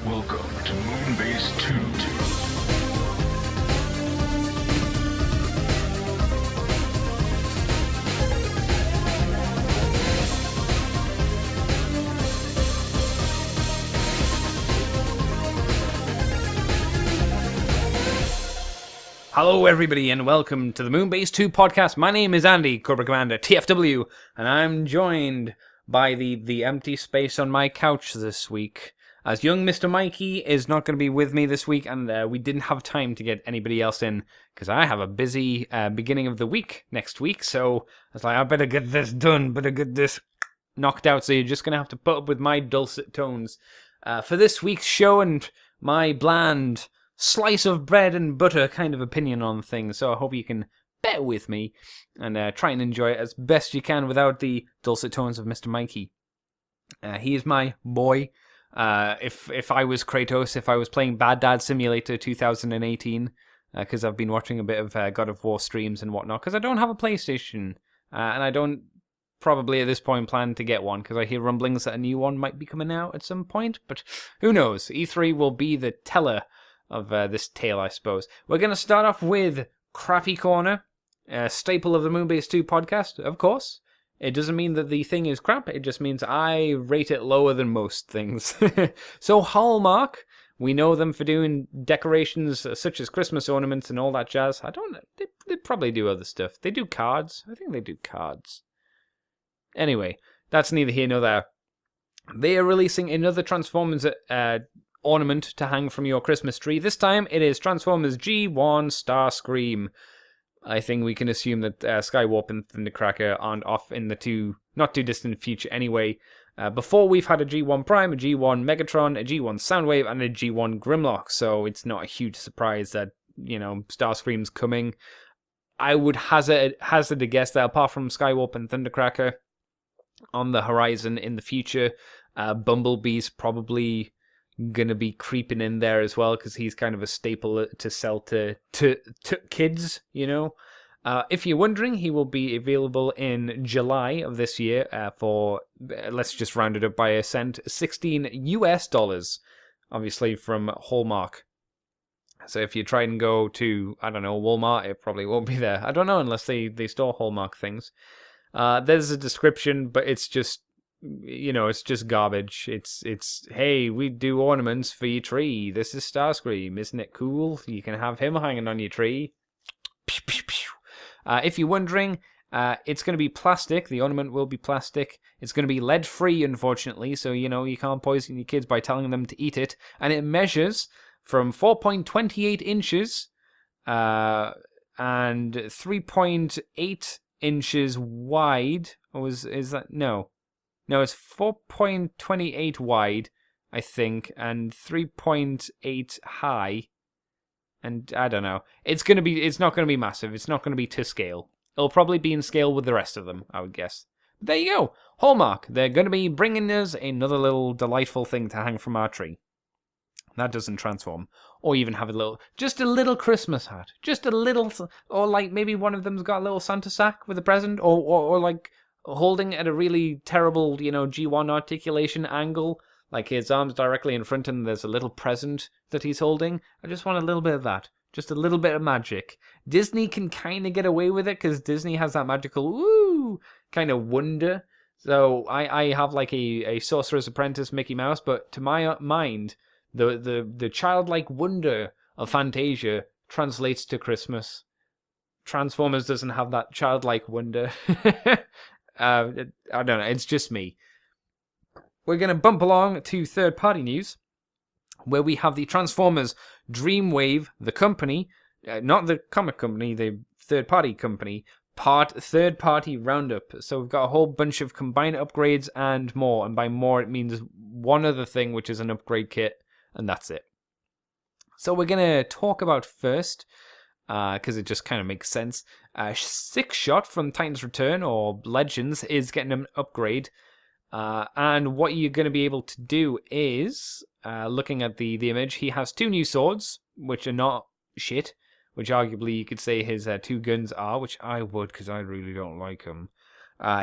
Welcome to Moonbase 2. Hello everybody and welcome to the Moonbase 2 podcast. My name is Andy, Corporate Commander, TFW, and I'm joined by the empty space on my couch this week, as young Mr. Mikey is not going to be with me this week, and we didn't have time to get anybody else in, because I have a busy beginning of the week next week, so I was like, I better get this done, better get this knocked out, so you're just going to have to put up with my dulcet tones for this week's show and my bland slice of bread and butter kind of opinion on things, so I hope you can bear with me and try and enjoy it as best you can without the dulcet tones of Mr. Mikey. He is my boy. If I was Kratos, if I was playing Bad Dad Simulator 2018, because I've been watching a bit of God of War streams and whatnot, because I don't have a PlayStation, and I don't probably at this point plan to get one, because I hear rumblings that a new one might be coming out at some point, but who knows? E3 will be the teller of this tale, I suppose. We're going to start off with Crappy Corner, a staple of the Moonbase 2 podcast, of course. It doesn't mean that the thing is crap, it just means I rate it lower than most things. So Hallmark, we know them for doing decorations such as Christmas ornaments and all that jazz. I don't know, they probably do other stuff. They do cards. I think they do cards. Anyway, that's neither here nor there. They are releasing another Transformers ornament to hang from your Christmas tree. This time it is Transformers G1 Starscream. I think we can assume that Skywarp and Thundercracker aren't off in the not too distant future anyway. Before we've had a G1 Prime, a G1 Megatron, a G1 Soundwave, and a G1 Grimlock, so it's not a huge surprise that, Starscream's coming. I would hazard a guess that apart from Skywarp and Thundercracker on the horizon in the future, Bumblebee's probably gonna be creeping in there as well, because he's kind of a staple to sell to kids, If you're wondering, he will be available in July of this year for, let's just round it up by a cent, $16 obviously from Hallmark. So if you try and go to, I don't know, Walmart, it probably won't be there. I don't know, unless they store Hallmark things. There's a description, but it's just, it's just garbage. It's hey, we do ornaments for your tree. This is Starscream. Isn't it cool? You can have him hanging on your tree. If you're wondering, it's going to be plastic. The ornament will be plastic. It's going to be lead-free, unfortunately, so, you can't poison your kids by telling them to eat it. And it measures from 4.28 inches and 3.8 inches wide. Or is that... No, it's 4.28 wide, I think, and 3.8 high. And I don't know. It's not going to be massive. It's not going to be to scale. It'll probably be in scale with the rest of them, I would guess. But there you go. Hallmark. They're going to be bringing us another little delightful thing to hang from our tree. That doesn't transform. Or even have just a little Christmas hat. Just a little, or like maybe one of them's got a little Santa sack with a present, or like holding at a really terrible, G1 articulation angle, like his arms directly in front and there's a little present that he's holding. I just want a little bit of that. Just a little bit of magic. Disney can kind of get away with it because Disney has that magical, woo, kind of wonder. So I have like a Sorcerer's Apprentice Mickey Mouse, but to my mind, the childlike wonder of Fantasia translates to Christmas. Transformers doesn't have that childlike wonder. I don't know, it's just me. We're going to bump along to third-party news, where we have the Transformers Dreamwave, the company, not the comic company, the third-party company, third-party roundup. So we've got a whole bunch of combined upgrades and more, and by more it means one other thing, which is an upgrade kit, and that's it. So we're going to talk about first, because it just kind of makes sense. Six Shot from Titan's Return, or Legends, is getting an upgrade. And what you're going to be able to do is, looking at the image, he has two new swords, which are not shit, which arguably you could say his two guns are, which I would, because I really don't like them.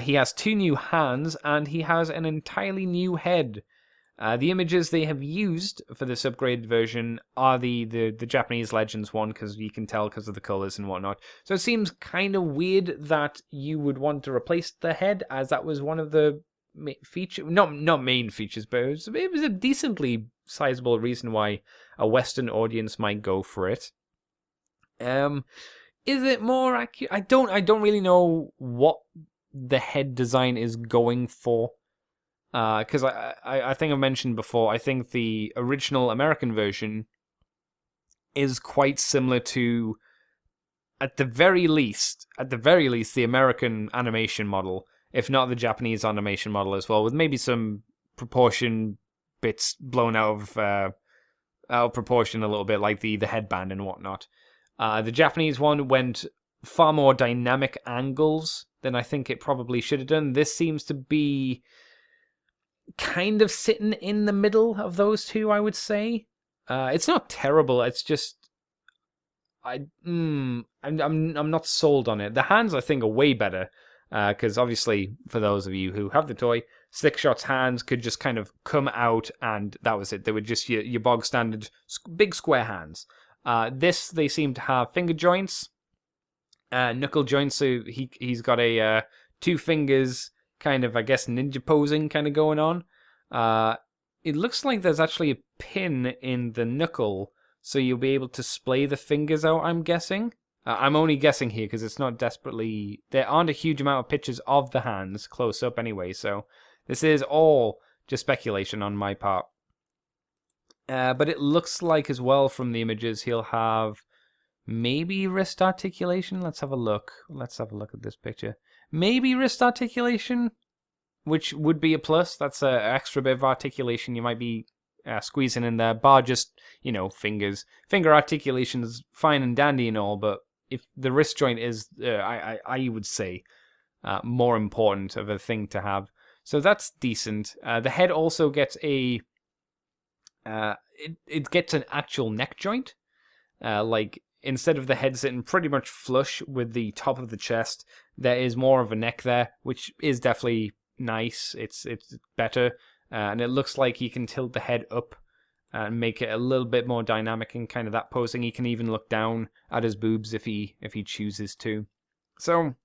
He has two new hands, and he has an entirely new head. The images they have used for this upgraded version are the Japanese Legends one, because you can tell because of the colors and whatnot. So it seems kind of weird that you would want to replace the head, as that was one of the not main features, but it was a decently sizable reason why a Western audience might go for it. Is it more accurate? I don't really know what the head design is going for. Because I think I mentioned before, I think the original American version is quite similar to, at the very least, the American animation model, if not the Japanese animation model as well, with maybe some proportion bits blown out of proportion a little bit, like the headband and whatnot. The Japanese one went far more dynamic angles than I think it probably should have done. This seems to be kind of sitting in the middle of those two, I would say. It's not terrible. It's just I'm not sold on it. The hands, I think, are way better, because obviously, for those of you who have the toy, Slickshot's hands could just kind of come out, and that was it. They were just your bog standard big square hands. This, they seem to have finger joints, knuckle joints. So he's got a 2 fingers, kind of, I guess, ninja posing kind of going on. It looks like there's actually a pin in the knuckle, so you'll be able to splay the fingers out, I'm guessing. I'm only guessing here because it's not desperately... There aren't a huge amount of pictures of the hands close up anyway, so this is all just speculation on my part. But it looks like, as well, from the images, he'll have maybe wrist articulation. Let's have a look. Let's have a look at this picture. Maybe wrist articulation, which would be a plus. That's an extra bit of articulation you might be squeezing in there. Bar just, fingers. Finger articulation is fine and dandy and all, but if the wrist joint is, I would say, more important of a thing to have. So that's decent. The head also gets a... it gets an actual neck joint. Instead of the head sitting pretty much flush with the top of the chest, there is more of a neck there, which is definitely nice. It's better, and it looks like he can tilt the head up and make it a little bit more dynamic in kind of that posing. He can even look down at his boobs if he chooses to. So,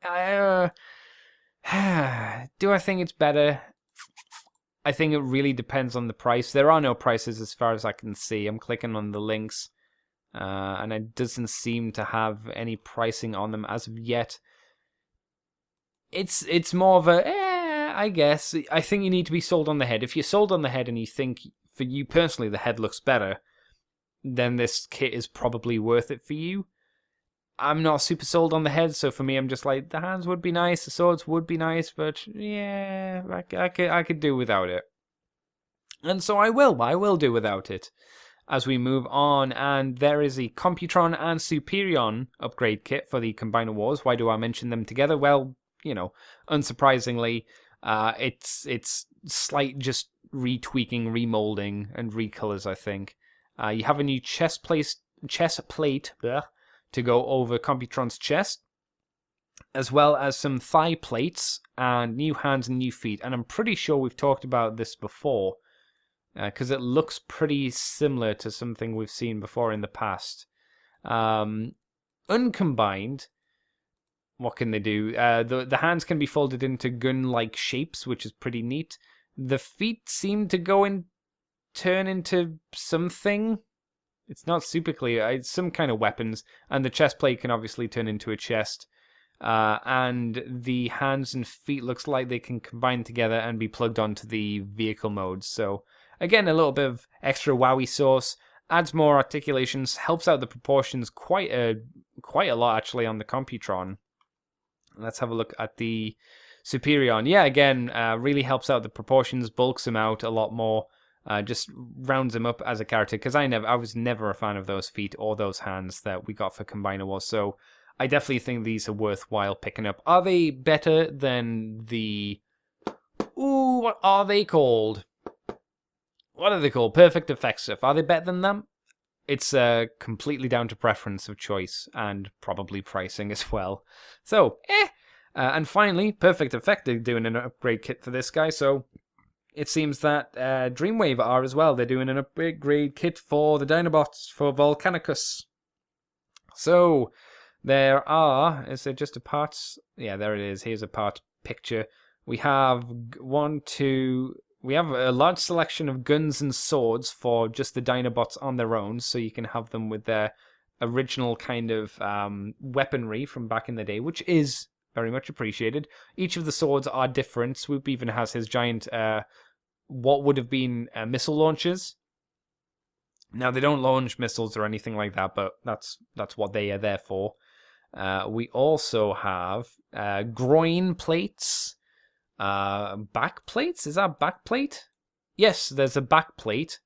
do I think it's better? I think it really depends on the price. There are no prices as far as I can see. I'm clicking on the links, and it doesn't seem to have any pricing on them as of yet. It's more of a, I guess. I think you need to be sold on the head. If you're sold on the head and you think, for you personally, the head looks better, then this kit is probably worth it for you. I'm not super sold on the head, so for me, I'm just like, the hands would be nice, the swords would be nice, but yeah, I could do without it. And so I will do without it as we move on. And there is a Computron and Superion upgrade kit for the Combiner Wars. Why do I mention them together? Well, unsurprisingly, it's slight just retweaking, remolding, and recolors, I think. You have a new chest plate to go over Computron's chest, as well as some thigh plates and new hands and new feet. And I'm pretty sure we've talked about this before, because it looks pretty similar to something we've seen before in the past. Uncombined, what can they do? The hands can be folded into gun-like shapes, which is pretty neat. The feet seem to turn into something. It's not super clear. It's some kind of weapons. And the chest plate can obviously turn into a chest. And the hands and feet looks like they can combine together and be plugged onto the vehicle modes. So, again, a little bit of extra wowie sauce. Adds more articulations. Helps out the proportions quite a lot, actually, on the Computron. Let's have a look at the Superion. Yeah, again, really helps out the proportions. Bulks him out a lot more. Just rounds him up as a character, because I was never a fan of those feet or those hands that we got for Combiner Wars, so I definitely think these are worthwhile picking up. Are they better than the... Ooh, what are they called? What are they called? Perfect Effect stuff. Are they better than them? It's completely down to preference of choice, and probably pricing as well. So, and finally, Perfect Effect, they're doing an upgrade kit for this guy, so... it seems that Dreamwave are as well. They're doing an upgrade kit for the Dinobots for Volcanicus. So there are, is there just a parts? Yeah, there it is. Here's a part picture. We have we have a large selection of guns and swords for just the Dinobots on their own, so you can have them with their original kind of weaponry from back in the day, which is very much appreciated. Each of the swords are different. Swoop even has his giant, what would have been missile launchers. Now, they don't launch missiles or anything like that, but that's what they are there for. We also have groin plates. Back plates? Is that back plate? Yes, there's a back plate.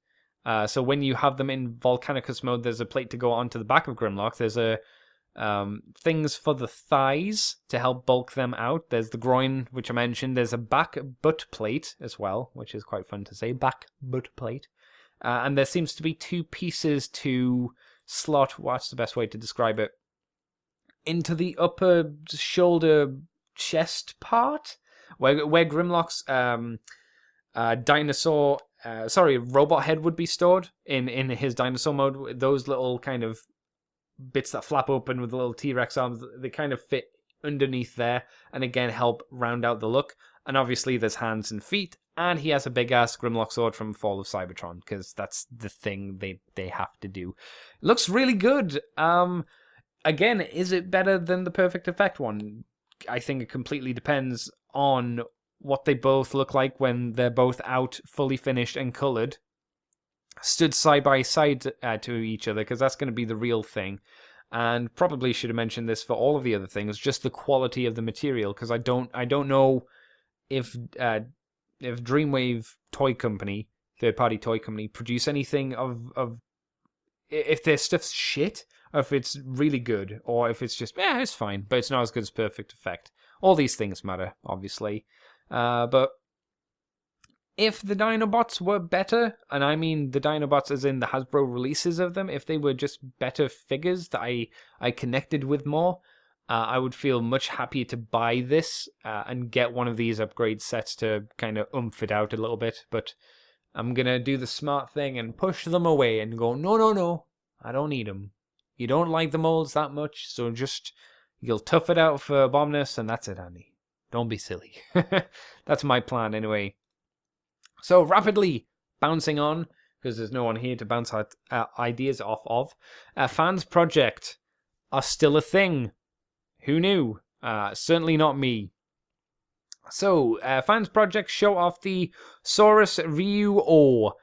So when you have them in Volcanicus mode, there's a plate to go onto the back of Grimlock. There's a things for the thighs to help bulk them out. There's the groin, which I mentioned. There's a back butt plate as well, which is quite fun to say. Back butt plate. And there seems to be 2 pieces to slot, what's the best way to describe it, into the upper shoulder chest part, where Grimlock's robot head would be stored in his dinosaur mode. Those little kind of bits that flap open with the little T-Rex arms, they kind of fit underneath there, and again help round out the look. And obviously there's hands and feet, and he has a big-ass Grimlock sword from Fall of Cybertron, because that's the thing they have to do. It looks really good. Again, is it better than the Perfect Effect one? I think it completely depends on what they both look like when they're both out, fully finished and coloured, stood side by side to each other, because that's going to be the real thing. And probably should have mentioned this for all of the other things, just the quality of the material, because I don't know if Dreamwave Toy Company, third-party toy company, produce anything of if their stuff's shit, or if it's really good, or if it's just, it's fine, but it's not as good as Perfect Effect. All these things matter, obviously. But if the Dinobots were better, and I mean the Dinobots as in the Hasbro releases of them, if they were just better figures that I connected with more, I would feel much happier to buy this and get one of these upgrade sets to kind of oomph it out a little bit. But I'm going to do the smart thing and push them away and go, no, I don't need them. You don't like the molds that much, so just, you'll tough it out for Abominus, and that's it, Andy. Don't be silly. That's my plan, anyway. So, rapidly bouncing on, because there's no one here to bounce ideas off of. Fans Project are still a thing. Who knew? Certainly not me. So, Fans Project show off the Saurus Ryu O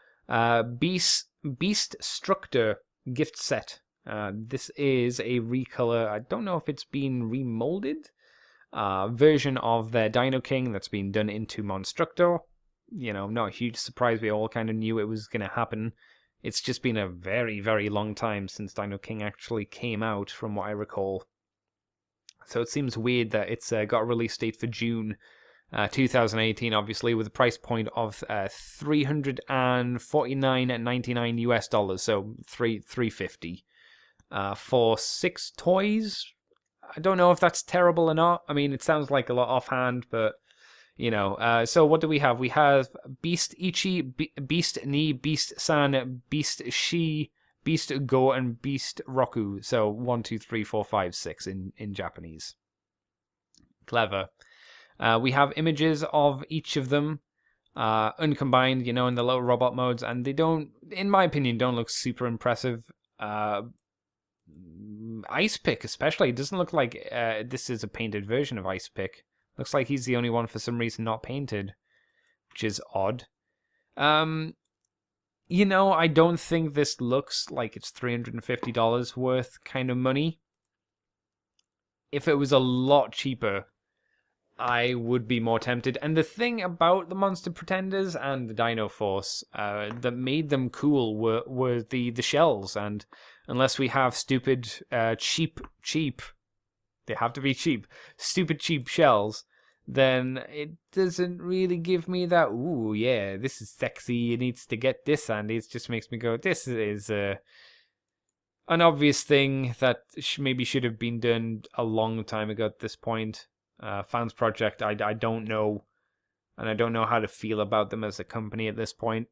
Beast Structor gift set. This is a recolor, I don't know if it's been remolded, version of their Dino King that's been done into Monstructor. You know, not a huge surprise, we all kind of knew it was going to happen. It's just been a very, very long time since Dino King actually came out, from what I recall. So it seems weird that it's got a release date for June 2018, obviously, with a price point of $349.99 US dollars, so $350 for 6 toys. I don't know if that's terrible or not. I mean, it sounds like a lot offhand, but you know. So what do we have? We have Beast Ichi, Beast Ni, Beast San, Beast Shi, Beast Go, and Beast Roku. So 1, 2, 3, 4, 5, 6 in Japanese. Clever. We have images of each of them, uncombined, you know, in the low robot modes, and they don't, in my opinion, don't look super impressive. Ice Pick especially, it doesn't look like this is a painted version of Ice Pick. Looks like he's the only one for some reason not painted, which is odd. You know, I don't think this looks like it's $350 worth kind of money. If it was a lot cheaper, I would be more tempted. And the thing about the Monster Pretenders and the Dino Force that made them cool were the shells. And unless we have stupid, cheap, they have to be cheap, stupid cheap shells, then it doesn't really give me that, ooh, yeah, this is sexy, it needs to get this, Andy. It just makes me go, this is an obvious thing that maybe should have been done a long time ago at this point. Fans Project, I don't know and I don't know how to feel about them as a company at this point,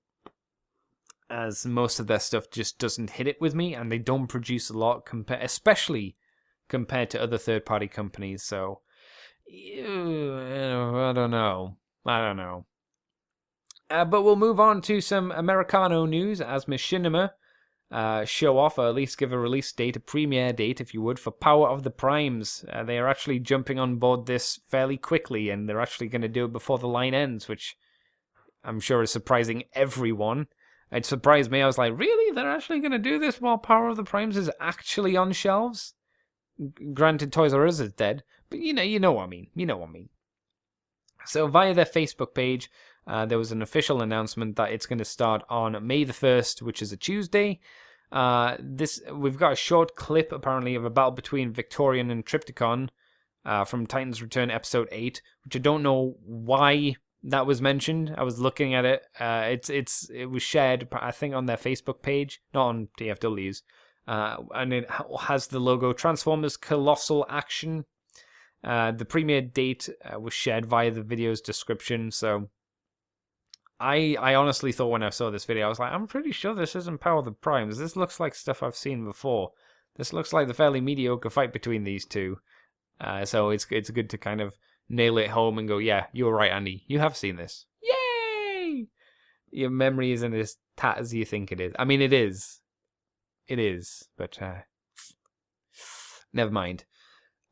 as most of their stuff just doesn't hit it with me, and they don't produce a lot, especially compared to other third-party companies. So, I don't know. But we'll move on to some Americano news, as Machinima show off, or at least give a release date, a premiere date, if you would, for Power of the Primes. They are actually jumping on board this fairly quickly, and they're actually going to do it before the line ends, which I'm sure is surprising everyone. It surprised me. I was like, really? They're actually going to do this while Power of the Primes is actually on shelves? Granted, Toys R Us is dead, but you know what I mean. You know what I mean. So via their Facebook page, there was an official announcement that it's going to start on May the 1st, which is a Tuesday. We've got a short clip, apparently, of a battle between Victorian and Trypticon from Titan's Return Episode 8, which I don't know why that was mentioned. I was looking at it. It was shared, I think, on their Facebook page, not on TFW's. And it has the logo Transformers Colossal Action. The premiere date was shared via the video's description, so I honestly thought when I saw this video, I was like, I'm pretty sure this isn't Power of the Primes. This looks like stuff I've seen before. This looks like the fairly mediocre fight between these two. So it's good to kind of nail it home and go, yeah, you were right, Andy. You have seen this. Yay! Your memory isn't as tat as you think it is. I mean, it is. It is, but never mind.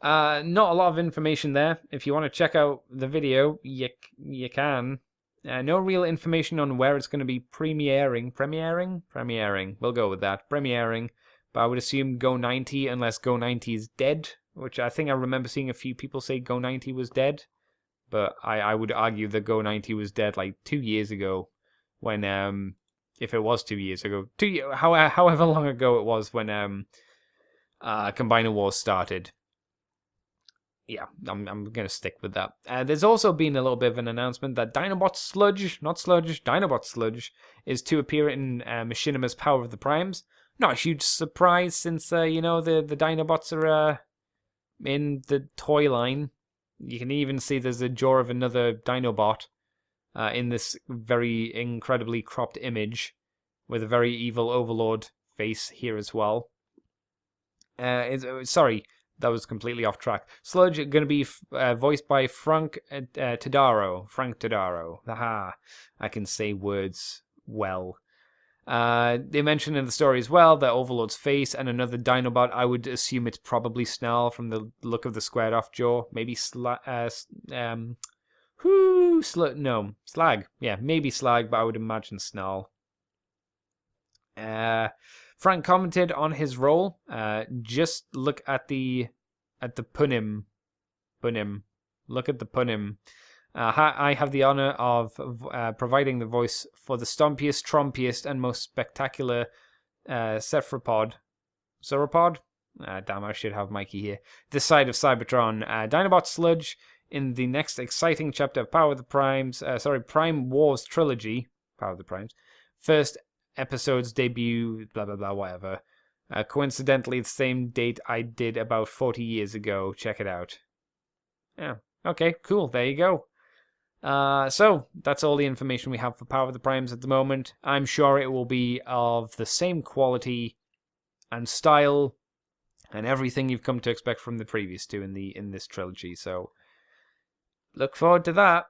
Not a lot of information there. If you want to check out the video, you can. No real information on where it's going to be premiering. We'll go with that. Premiering. But I would assume Go 90, unless Go 90 is dead, which I think I remember seeing a few people say Go 90 was dead. But I would argue that Go 90 was dead like 2 years ago, when if it was 2 years ago, however long ago it was when Combiner Wars started. Yeah, I'm going to stick with that. There's also been a little bit of an announcement that Dinobot Sludge, Dinobot Sludge, is to appear in Machinima's Power of the Primes. Not a huge surprise, since, the Dinobots are in the toy line. You can even see there's a jaw of another Dinobot in this very incredibly cropped image, with a very evil Overlord face here as well. Sorry, that was completely off track. Sludge going to be voiced by Frank Todaro. Haha, I can say words well. They mentioned in the story as well that Overlord's face and another Dinobot. I would assume it's probably Snarl from the look of the squared off jaw. Maybe Slag. Yeah, maybe Slag, but I would imagine Snarl. Frank commented on his role. Just look at the punim. Look at the punim. I have the honor of providing the voice for the stompiest, trompiest, and most spectacular Sauropod. Damn, I should have Mikey here. This side of Cybertron. Dinobot Sludge in the next exciting chapter of Power of the Primes. Prime Wars trilogy. Power of the Primes. First episode's debut, blah blah blah, whatever. Coincidentally, the same date I did about 40 years ago. Check it out. Yeah. Okay, cool. There you go. So that's all the information we have for Power of the Primes at the moment. I'm sure it will be of the same quality and style and everything you've come to expect from the previous two in this trilogy. So look forward to that.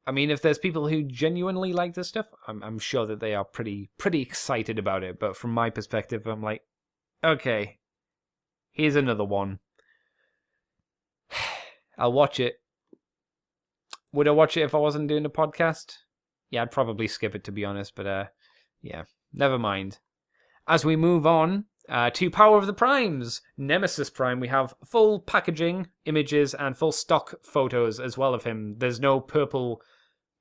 I mean, if there's people who genuinely like this stuff, I'm sure that they are pretty excited about it. But from my perspective, I'm like, okay, here's another one. I'll watch it. Would I watch it if I wasn't doing a podcast? Yeah, I'd probably skip it, to be honest. But yeah, never mind. As we move on to Power of the Primes, Nemesis Prime, we have full packaging, images, and full stock photos as well of him. There's no purple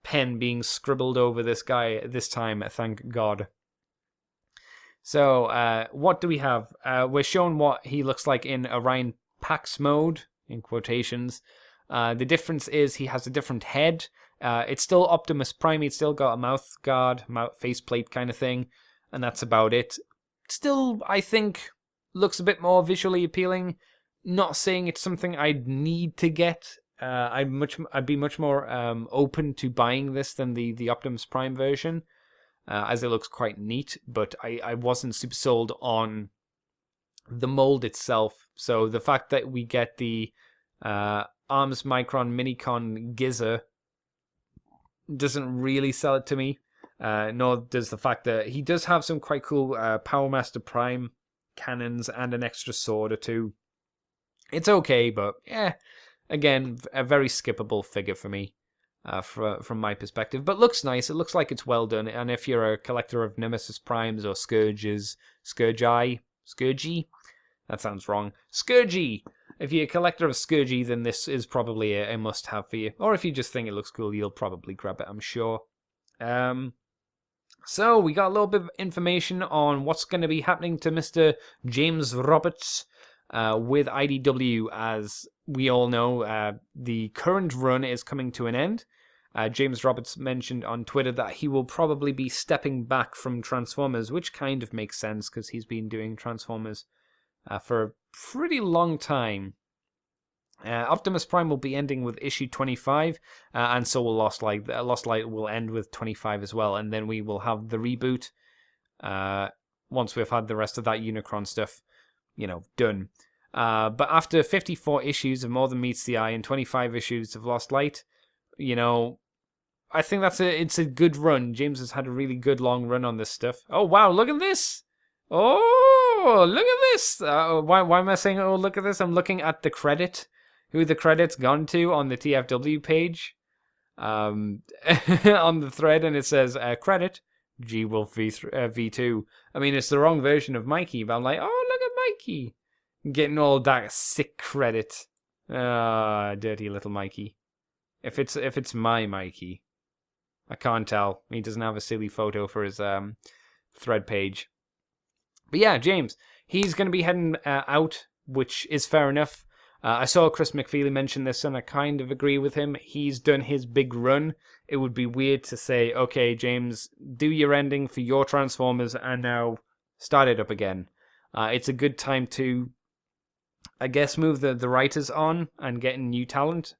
pen being scribbled over this guy this time, thank God. So, what do we have? We're shown what he looks like in Orion Pax mode, in quotations. The difference is he has a different head. It's still Optimus Prime. He's still got a mouth guard, faceplate kind of thing, and that's about it. Still, I think, looks a bit more visually appealing. Not saying it's something I'd need to get I'd be much more open to buying this than the Optimus Prime version, as it looks quite neat. But I wasn't super sold on the mold itself. So the fact that we get the Arms Micron Minicon Giza doesn't really sell it to me. Nor does the fact that he does have some quite cool Power Master Prime cannons and an extra sword or two. It's okay, but again, a very skippable figure for me, from my perspective. But looks nice. It looks like it's well done. And if you're a collector of Nemesis Primes or Scourgy, that sounds wrong. Scourgy. If you're a collector of Scourgy, then this is probably a must-have for you. Or if you just think it looks cool, you'll probably grab it, I'm sure. So we got a little bit of information on what's going to be happening to Mr. James Roberts with IDW. As we all know, the current run is coming to an end. James Roberts mentioned on Twitter that he will probably be stepping back from Transformers, which kind of makes sense because he's been doing Transformers for a pretty long time. Optimus Prime will be ending with issue 25, and so will Lost Light. Lost Light will end with 25 as well, and then we will have the reboot once we've had the rest of that Unicron stuff, done. But after 54 issues of More Than Meets the Eye and 25 issues of Lost Light, I think it's a good run. James has had a really good long run on this stuff. Oh wow, look at this! Oh, look at this! Why am I saying, oh, look at this? I'm looking at the credit. Who the credit's gone to on the TFW page. On the thread, and it says, credit, G-Wolf V2. I mean, it's the wrong version of Mikey, but I'm like, oh, look at Mikey. Getting all that sick credit. Dirty little Mikey. If it's my Mikey. I can't tell. He doesn't have a silly photo for his thread page. But yeah, James, he's going to be heading out, which is fair enough. I saw Chris McFeely mention this, and I kind of agree with him. He's done his big run. It would be weird to say, okay, James, do your ending for your Transformers, and now start it up again. It's a good time to, I guess, move the writers on and getting new talent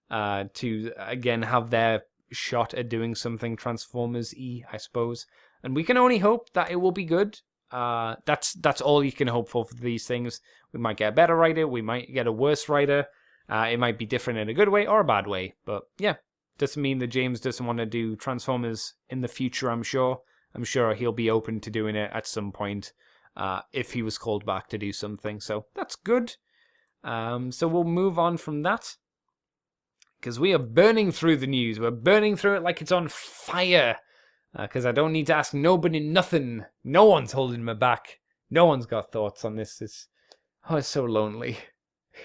to, again, have their shot at doing something Transformers-y, I suppose. And we can only hope that it will be good. That's all you can hope for these things. We might get a better writer, we might get a worse writer. It might be different in a good way or a bad way. But yeah, doesn't mean that James doesn't want to do Transformers in the future, I'm sure. I'm sure he'll be open to doing it at some point if he was called back to do something. So that's good. So we'll move on from that, because we are burning through the news. We're burning through it like it's on fire. Because I don't need to ask nobody nothing. No one's holding me back. No one's got thoughts on this. It's so lonely.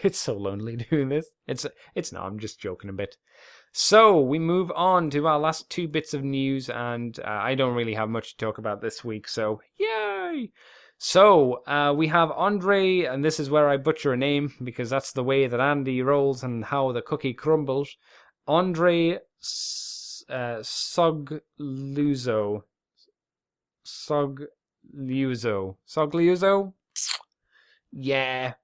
It's so lonely doing this. It's not. I'm just joking a bit. So we move on to our last two bits of news, and I don't really have much to talk about this week. So yay! So we have Andre, and this is where I butcher a name because that's the way that Andy rolls and how the cookie crumbles. Andre Sogliuzo. Yeah,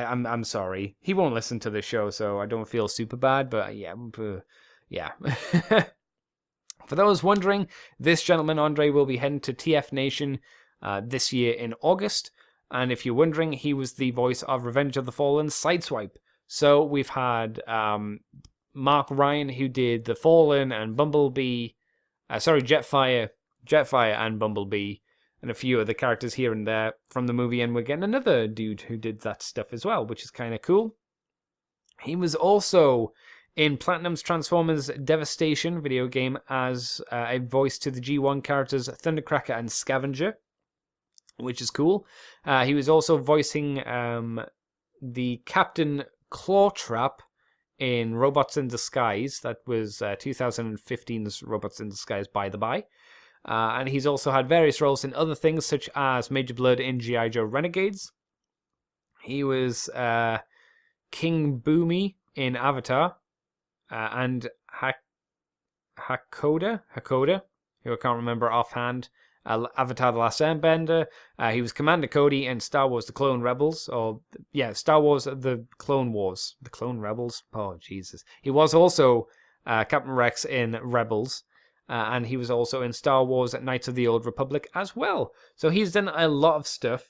I'm sorry. He won't listen to the show, so I don't feel super bad, but yeah. For those wondering, this gentleman, Andre, will be heading to TF Nation this year in August, and if you're wondering, he was the voice of Revenge of the Fallen Sideswipe. So we've had Mark Ryan, who did The Fallen and Bumblebee, Jetfire and Bumblebee, and a few other characters here and there from the movie, and we're getting another dude who did that stuff as well, which is kind of cool. He was also in Platinum's Transformers Devastation video game as a voice to the G1 characters Thundercracker and Scavenger, which is cool. He was also voicing the Captain Clawtrap in Robots in Disguise. That was 2015's Robots in Disguise, by the by. And he's also had various roles in other things, such as Major Blood in G.I. Joe Renegades. He was King Boomy in Avatar, and Hakoda, who I can't remember offhand, Avatar: The Last Airbender. He was Commander Cody in Star Wars: The Clone Rebels, Star Wars: The Clone Wars, The Clone Rebels. Oh Jesus! He was also Captain Rex in Rebels, and he was also in Star Wars: Knights of the Old Republic as well. So he's done a lot of stuff.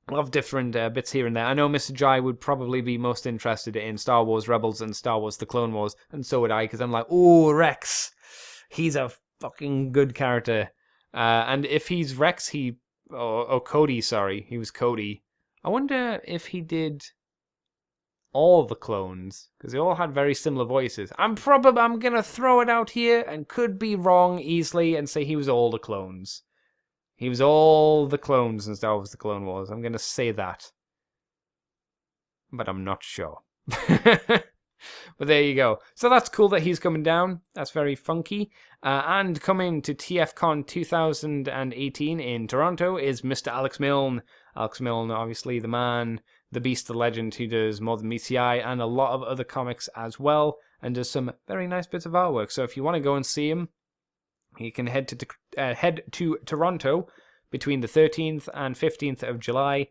A lot of different bits here and there. I know Mr. Jai would probably be most interested in Star Wars Rebels and Star Wars The Clone Wars, and so would I, because I'm like, oh, Rex, he's a fucking good character. And if he's Rex, or Cody, sorry, he was Cody. I wonder if he did all the clones, because they all had very similar voices. I'm gonna throw it out here, and could be wrong easily, and say he was all the clones. He was all the clones in Star Wars: The Clone Wars. I'm going to say that. But I'm not sure. But there you go. So that's cool that he's coming down. That's very funky. And coming to TFCon 2018 in Toronto is Mr. Alex Milne. Alex Milne, obviously the man, the beast, the legend, who does More Than Meets the Eye and a lot of other comics as well. And does some very nice bits of artwork. So if you want to go and see him, you can head to Toronto between the 13th and 15th of July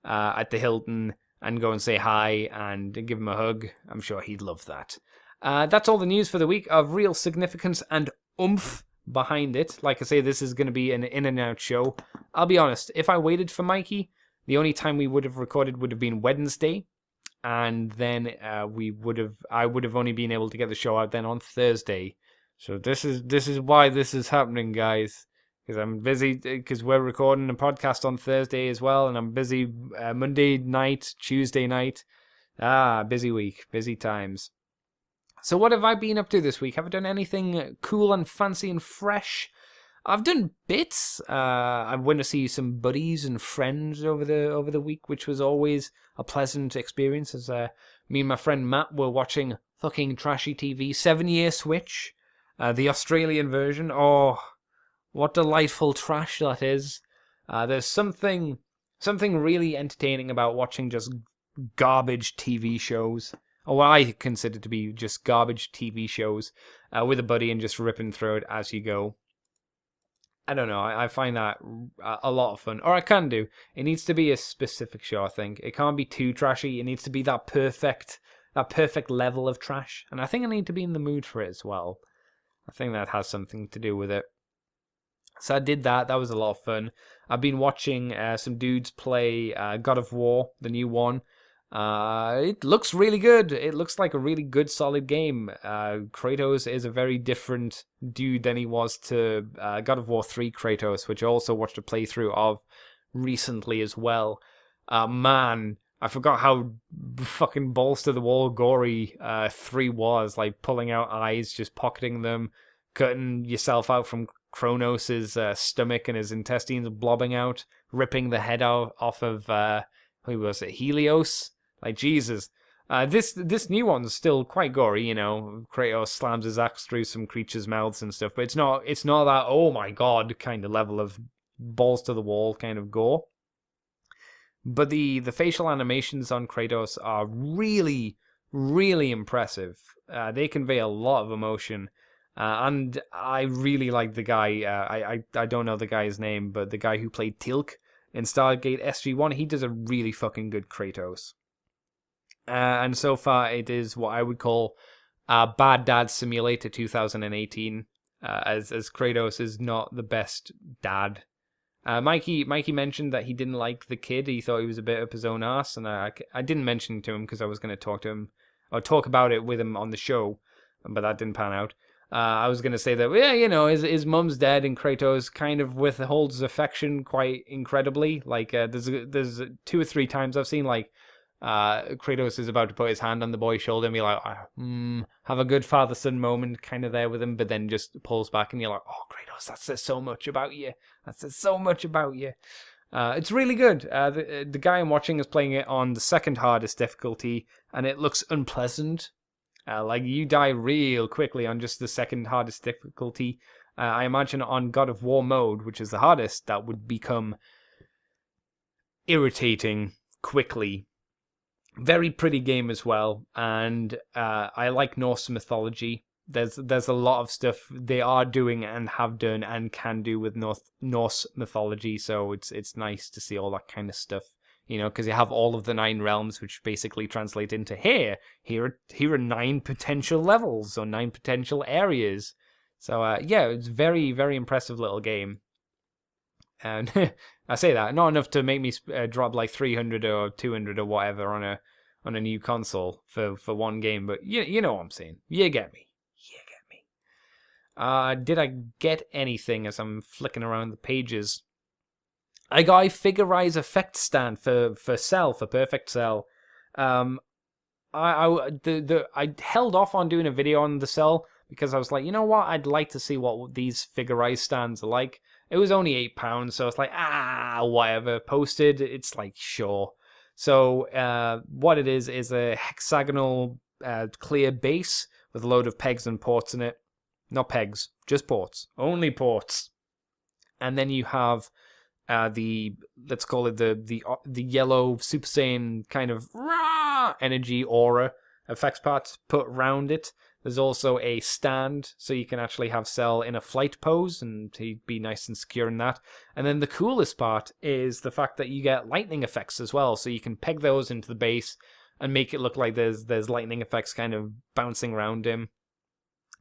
at the Hilton and go and say hi and give him a hug. I'm sure he'd love that. That's all the news for the week of real significance and oomph behind it. Like I say, this is going to be an in and out show. I'll be honest, if I waited for Mikey, the only time we would have recorded would have been Wednesday. And then I would have only been able to get the show out then on Thursday. So this is why this is happening, guys. Because I'm busy, because we're recording a podcast on Thursday as well, and I'm busy Monday night, Tuesday night. Busy week, busy times. So what have I been up to this week? Have I done anything cool and fancy and fresh? I've done bits. I went to see some buddies and friends over the week, which was always a pleasant experience. As me and my friend Matt were watching fucking trashy TV, 7-Year Switch. The Australian version. Oh, what delightful trash that is. There's something really entertaining about watching just garbage TV shows. Or what I consider to be just garbage TV shows with a buddy and just ripping through it as you go. I don't know. I find that a lot of fun. Or I can do. It needs to be a specific show, I think. It can't be too trashy. It needs to be that perfect level of trash. And I think I need to be in the mood for it as well. I think that has something to do with it. So I did that. That was a lot of fun. I've been watching some dudes play God of War, the new one. It looks really good. It looks like a really good, solid game. Kratos is a very different dude than he was to God of War 3 Kratos, which I also watched a playthrough of recently as well. Man, I forgot how fucking balls to the wall gory 3 was, like pulling out eyes, just pocketing them, cutting yourself out from Kronos' stomach and his intestines blobbing out, ripping the head off of who was it, Helios? Like Jesus. This new one's still quite gory, you know. Kratos slams his axe through some creatures' mouths and stuff, but it's not that oh my god kind of level of balls to the wall kind of gore. But the facial animations on Kratos are really, really impressive. They convey a lot of emotion. And I really like the guy. I don't know the guy's name, but the guy who played Teal'c in Stargate SG-1, he does a really fucking good Kratos. And so far, it is what I would call Bad Dad Simulator 2018, as Kratos is not the best dad. Mikey mentioned that he didn't like the kid. He thought he was a bit up his own ass, and I didn't mention it to him because I was going to talk to him, or talk about it with him on the show, but that didn't pan out. I was going to say that, yeah, you know, his mum's dead, and Kratos kind of withholds affection quite incredibly. Like, there's 2 or 3 times I've seen, like, Kratos is about to put his hand on the boy's shoulder and be like, have a good father-son moment kind of there with him, but then just pulls back and you're like, oh, Kratos, that says so much about you. That says so much about you. It's really good. The guy I'm watching is playing it on the second hardest difficulty, and it looks unpleasant. Like, you die real quickly on just the second hardest difficulty. I imagine on God of War mode, which is the hardest, that would become irritating quickly. Very pretty game as well, and I like Norse mythology, there's a lot of stuff they are doing and have done and can do with Norse mythology, so it's nice to see all that kind of stuff, because you have all of the 9 realms, which basically translate into here are 9 potential levels or 9 potential areas. So it's very, very impressive little game. And I say that, not enough to make me drop like 300 or 200 or whatever on a new console for one game, but you know what I'm saying. You get me. Did I get anything as I'm flicking around the pages? I got a Figurize effect stand for Perfect Cell. I held off on doing a video on the Cell because I was like, you know what? I'd like to see what these Figurize stands are like. It was only £8, so it's like, whatever. Posted, it's like, sure. So what it is a hexagonal clear base with a load of pegs and ports in it. Not pegs, just ports. Only ports. And then you have let's call it the yellow Super Saiyan kind of energy aura effects parts put around it. There's also a stand, so you can actually have Cell in a flight pose, and he'd be nice and secure in that. And then the coolest part is the fact that you get lightning effects as well, so you can peg those into the base and make it look like there's lightning effects kind of bouncing around him.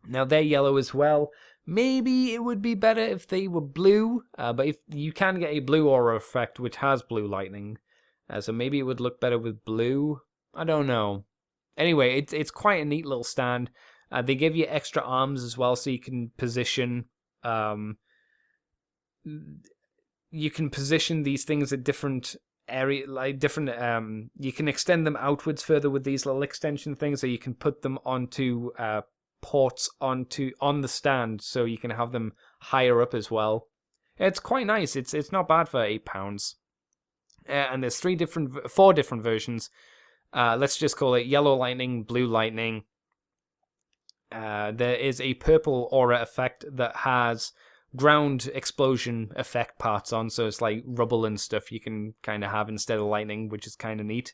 Now, they're yellow as well. Maybe it would be better if they were blue, but if you can get a blue aura effect, which has blue lightning, so maybe it would look better with blue. I don't know. Anyway, it's quite a neat little stand. They give you extra arms as well, so you can position. You can position these things at different area, like different. You can extend them outwards further with these little extension things, so you can put them onto ports on the stand, so you can have them higher up as well. It's quite nice. It's not bad for £8. And there's 4 different versions. Let's just call it yellow lightning, blue lightning. There is a purple aura effect that has ground explosion effect parts on, so it's like rubble and stuff you can kind of have instead of lightning, which is kind of neat.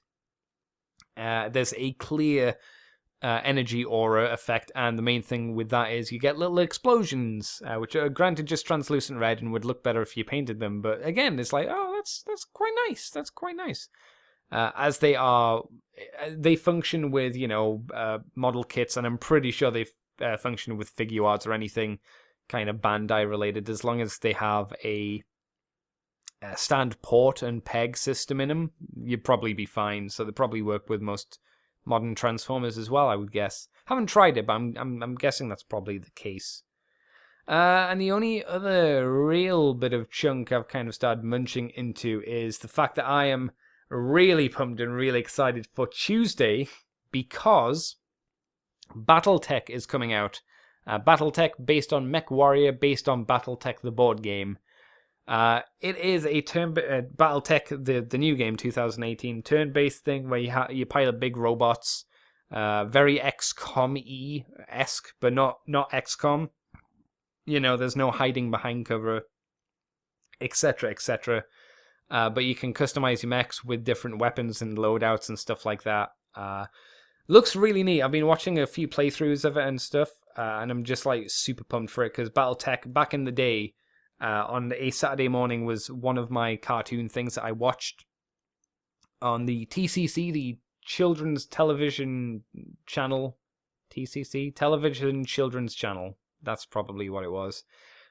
There's a clear energy aura effect, and the main thing with that is you get little explosions, which are granted just translucent red and would look better if you painted them, but again, it's like, that's quite nice. That's quite nice. As they function with model kits, and I'm pretty sure they function with figure arts or anything kind of Bandai related, as long as they have a stand port and peg system in them, you'd probably be fine. So they probably work with most modern Transformers as well, I would guess. Haven't tried it, but I'm guessing that's probably the case. And the only other real bit of chunk I've kind of started munching into is the fact that I am really pumped and really excited for Tuesday, because Battletech is coming out. Battletech based on MechWarrior, based on Battletech the board game. It is a Battletech, the new game, 2018, turn-based thing where you pilot big robots. Very XCOM-y-esque, but not XCOM. There's no hiding behind cover, etc., etc. But you can customize your mechs with different weapons and loadouts and stuff like that. Looks really neat. I've been watching a few playthroughs of it and stuff, and I'm just like super pumped for it, because Battletech, back in the day, on a Saturday morning, was one of my cartoon things that I watched on the TCC, the Children's Television Channel. TCC? Television Children's Channel. That's probably what it was.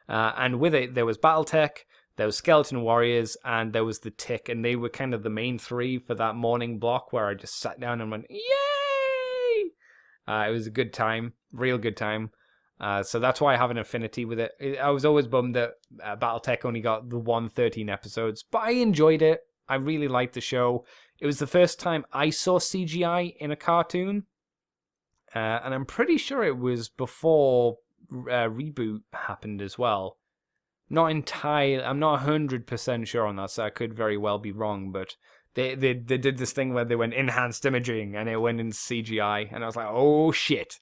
And with it, there was Battletech, there was Skeleton Warriors, and there was The Tick, and they were kind of the main 3 for that morning block where I just sat down and went, yay! It was a good time, real good time. So that's why I have an affinity with it. I was always bummed that Battletech only got the 113 episodes, but I enjoyed it. I really liked the show. It was the first time I saw CGI in a cartoon, and I'm pretty sure it was before Reboot happened as well. Not entirely, I'm not 100% sure on that, so I could very well be wrong, but they did this thing where they went enhanced imaging, and it went into CGI, and I was like, oh shit.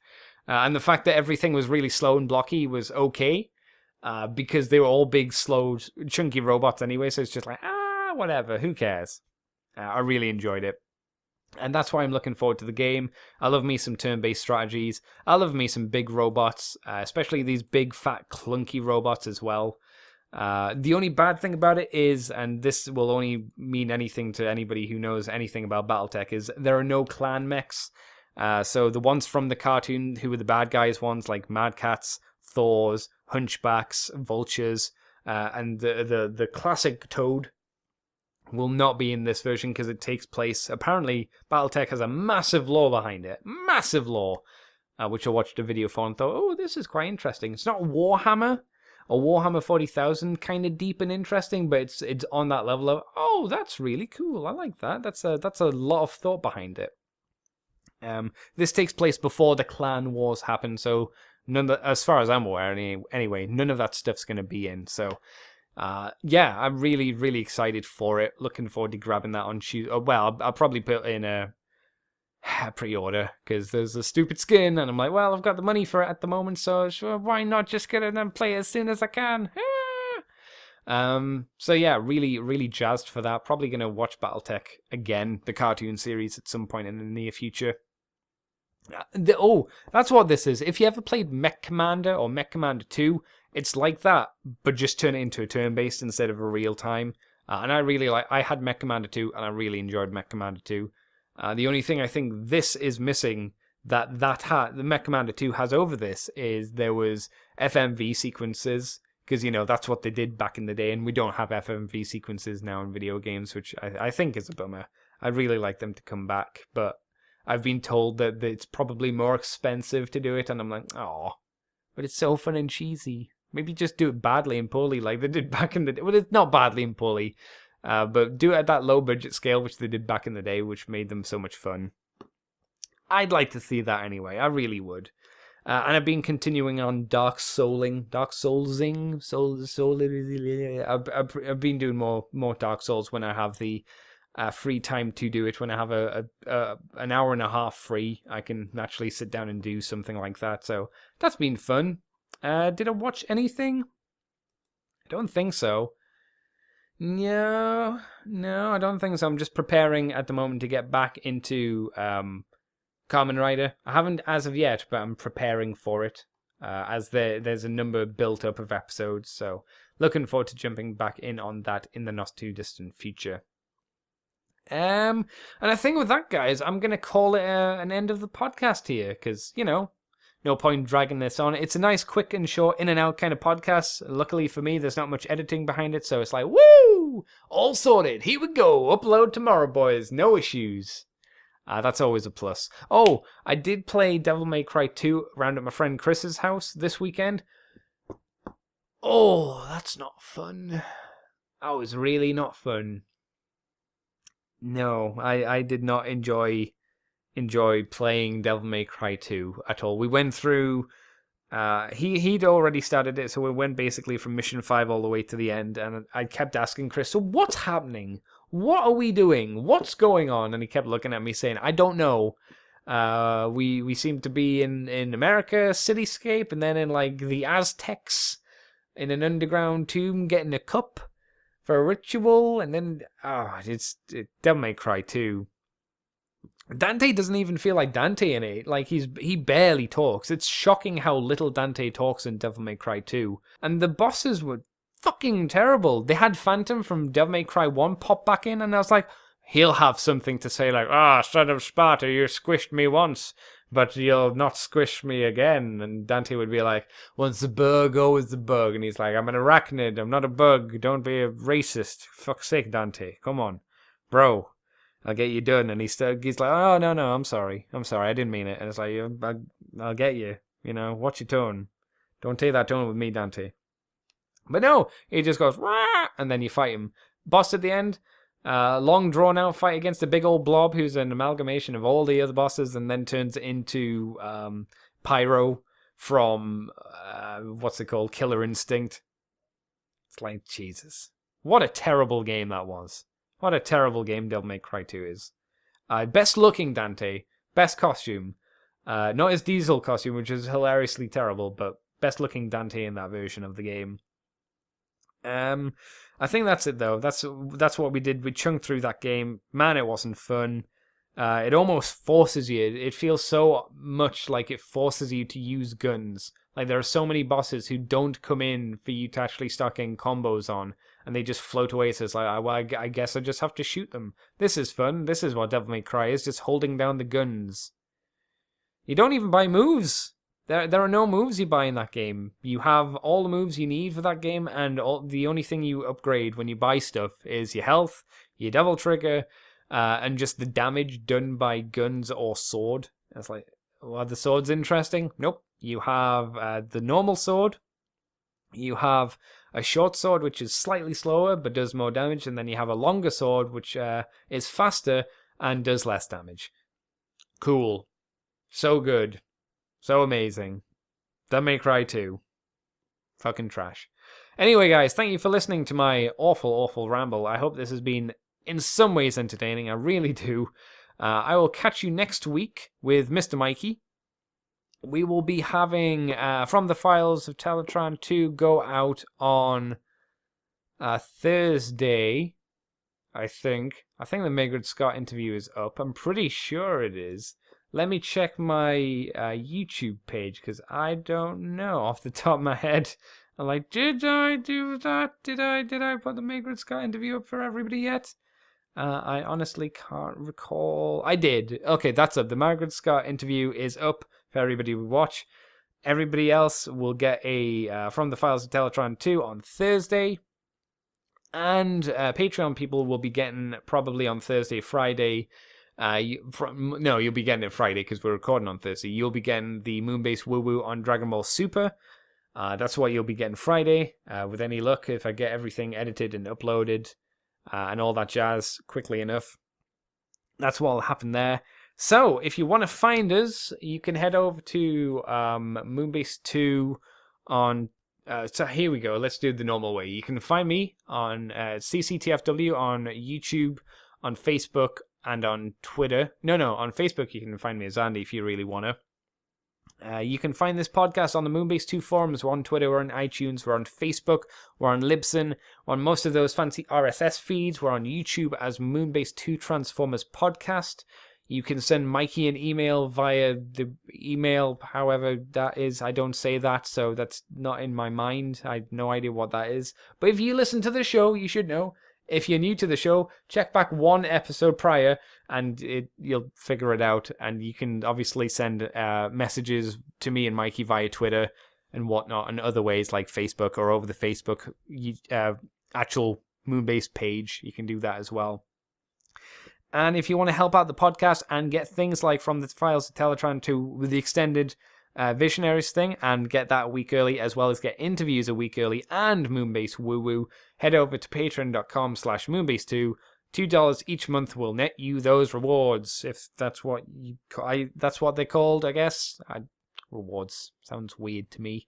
And the fact that everything was really slow and blocky was okay, because they were all big, slow, chunky robots anyway, so it's just like, whatever, who cares? I really enjoyed it. And that's why I'm looking forward to the game. I love me some turn-based strategies. I love me some big robots, especially these big, fat, clunky robots as well. The only bad thing about it is, and this will only mean anything to anybody who knows anything about Battletech, is there are no clan mechs. So the ones from the cartoon, who were the bad guys ones, like Mad Cats, Thors, Hunchbacks, Vultures, and the classic Toad, will not be in this version because it takes place. Apparently, Battletech has a massive lore behind it. Massive lore. Which I watched a video for and thought, oh, this is quite interesting. It's not Warhammer or Warhammer 40,000 kind of deep and interesting, but it's on that level of, oh, that's really cool. I like that. That's a lot of thought behind it. This takes place before the clan wars happen, so as far as I'm aware, anyway, none of that stuff's going to be in. So, yeah, I'm really, really excited for it. Looking forward to grabbing that on Tuesday. Well, I'll probably put in a pre-order because there's a stupid skin, and I'm like, well, I've got the money for it at the moment, so sure, why not just get it and play it as soon as I can? So yeah, really, really jazzed for that. Probably going to watch Battletech again, the cartoon series, at some point in the near future. That's what this is. If you ever played Mech Commander or Mech Commander 2, it's like that, but just turn it into a turn-based instead of a real-time. And I had Mech Commander 2, and I really enjoyed Mech Commander 2. The only thing I think this is missing that the Mech Commander 2 has over this is there was FMV sequences, because, that's what they did back in the day, and we don't have FMV sequences now in video games, which I think is a bummer. I'd really like them to come back, but I've been told that it's probably more expensive to do it, and I'm like, oh, but it's so fun and cheesy. Maybe just do it badly and poorly like they did back in the day. Well, it's not badly and poorly, but do it at that low budget scale, which they did back in the day, which made them so much fun. I'd like to see that anyway. I really would. And I've been continuing on Dark Soulsing. I've been doing more Dark Souls when I have the free time to do it. When I have an hour and a half free, I can actually sit down and do something like that. So that's been fun. Did I watch anything? I don't think so. No, I don't think so. I'm just preparing at the moment to get back into Kamen Rider. I haven't as of yet, but I'm preparing for it. As there's a number built up of episodes, so looking forward to jumping back in on that in the not too distant future. And I think with that, guys, I'm gonna call it an end of the podcast here, because no point dragging this on. It's a nice, quick and short, in and out kind of podcast. Luckily for me, there's not much editing behind it, so it's like, woo! All sorted. Here we go. Upload tomorrow, boys. No issues. That's always a plus. Oh, I did play Devil May Cry 2 around at my friend Chris's house this weekend. Oh, that's not fun. That was really not fun. No, I did not enjoy playing Devil May Cry 2 at all. We went through, he'd already started it, so we went basically from mission 5 all the way to the end, and I kept asking Chris, so what's happening? What are we doing? What's going on? And he kept looking at me saying, I don't know. We seem to be in America, cityscape, and then in like the Aztecs, in an underground tomb, getting a cup for a ritual, and then, it's Devil May Cry 2. Dante doesn't even feel like Dante in it. Like, he barely talks. It's shocking how little Dante talks in Devil May Cry 2. And the bosses were fucking terrible. They had Phantom from Devil May Cry 1 pop back in, and I was like, he'll have something to say like, son of Sparta, you squished me once, but you'll not squish me again. And Dante would be like, once a bug, always a bug. And he's like, I'm an arachnid, I'm not a bug. Don't be a racist. Fuck's sake, Dante. Come on. Bro. I'll get you done. And he's like, oh, no, I'm sorry. I didn't mean it. And it's like, I'll get you. Watch your tone. Don't take that tone with me, Dante. But no, he just goes, rah, and then you fight him. Boss at the end, long drawn out fight against a big old blob who's an amalgamation of all the other bosses, and then turns into Pyro from, what's it called? Killer Instinct. It's like, Jesus. What a terrible game that was. What a terrible game Devil May Cry 2 is. Best looking Dante. Best costume. Not his Diesel costume, which is hilariously terrible, but best looking Dante in that version of the game. I think that's it though. That's what we did. We chunked through that game. Man, it wasn't fun. It almost forces you. It feels so much like it forces you to use guns. Like, there are so many bosses who don't come in for you to actually start getting combos on, and they just float away. So it's like, well, I guess I just have to shoot them. This is fun. This is what Devil May Cry is, just holding down the guns. You don't even buy moves. There are no moves you buy in that game. You have all the moves you need for that game, and the only thing you upgrade when you buy stuff is your health, your Devil Trigger, and just the damage done by guns or sword. It's like, well, the sword's interesting? Nope. You have the normal sword. You have a short sword, which is slightly slower but does more damage, and then you have a longer sword, which is faster and does less damage. Cool. So good. So amazing. Devil May Cry 2. Fucking trash. Anyway, guys, thank you for listening to my awful ramble. I hope this has been in some ways entertaining. I really do. I will catch you next week with Mr. Mikey. We will be having From the Files of Teletran 2 go out on Thursday, I think. I think the Megan Scott interview is up. I'm pretty sure it is. Let me check my YouTube page, because I don't know off the top of my head. I'm like, did I do that? Did I put the Megan Scott interview up for everybody yet? I honestly can't recall. I did. Okay, that's up. The Margaret Scott interview is up for everybody to watch. Everybody else will get a From the Files of Teletran 2 on Thursday. And Patreon people will be getting probably on Thursday, Friday. You'll be getting it Friday because we're recording on Thursday. You'll be getting the Moonbase Woo Woo on Dragon Ball Super. That's what you'll be getting Friday. With any luck, if I get everything edited and uploaded and all that jazz quickly enough, that's what will happen there. So, if you want to find us, you can head over to Moonbase 2 on... so here we go. Let's do it the normal way. You can find me on CCTFW on YouTube, on Facebook, and on Twitter. No, on Facebook you can find me as Andy if you really want to. You can find this podcast on the Moonbase 2 forums. We're on Twitter, we're on iTunes, we're on Facebook, we're on Libsyn, we're on most of those fancy RSS feeds. We're on YouTube as Moonbase 2 Transformers Podcast. You can send Mikey an email via the email, however that is. I don't say that, so that's not in my mind. I have no idea what that is. But if you listen to the show, you should know. If you're new to the show, check back one episode prior and you'll figure it out. And you can obviously send messages to me and Mikey via Twitter and whatnot, and other ways like Facebook or over the Facebook actual Moonbase page. You can do that as well. And if you want to help out the podcast and get things like From the Files of Teletran 2 with the extended Visionaries thing, and get that a week early, as well as get interviews a week early and Moonbase Woo Woo, head over to patreon.com/Moonbase2. $2 each month will net you those rewards, if that's what that's what they're called, I guess. Rewards sounds weird to me.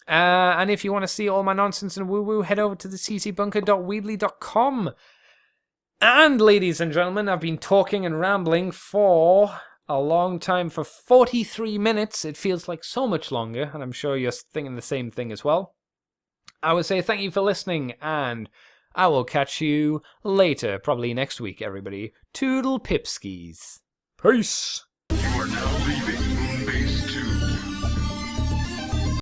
And if you want to see all my nonsense and woo woo, head over to the ccbunker.weebly.com. And ladies and gentlemen, I've been talking and rambling for a long time, for 43 minutes. It feels like so much longer, and I'm sure you're thinking the same thing as well. I would say thank you for listening, and I will catch you later, probably next week, everybody. Toodle pipskis. Peace! You are now leaving Moonbase 2.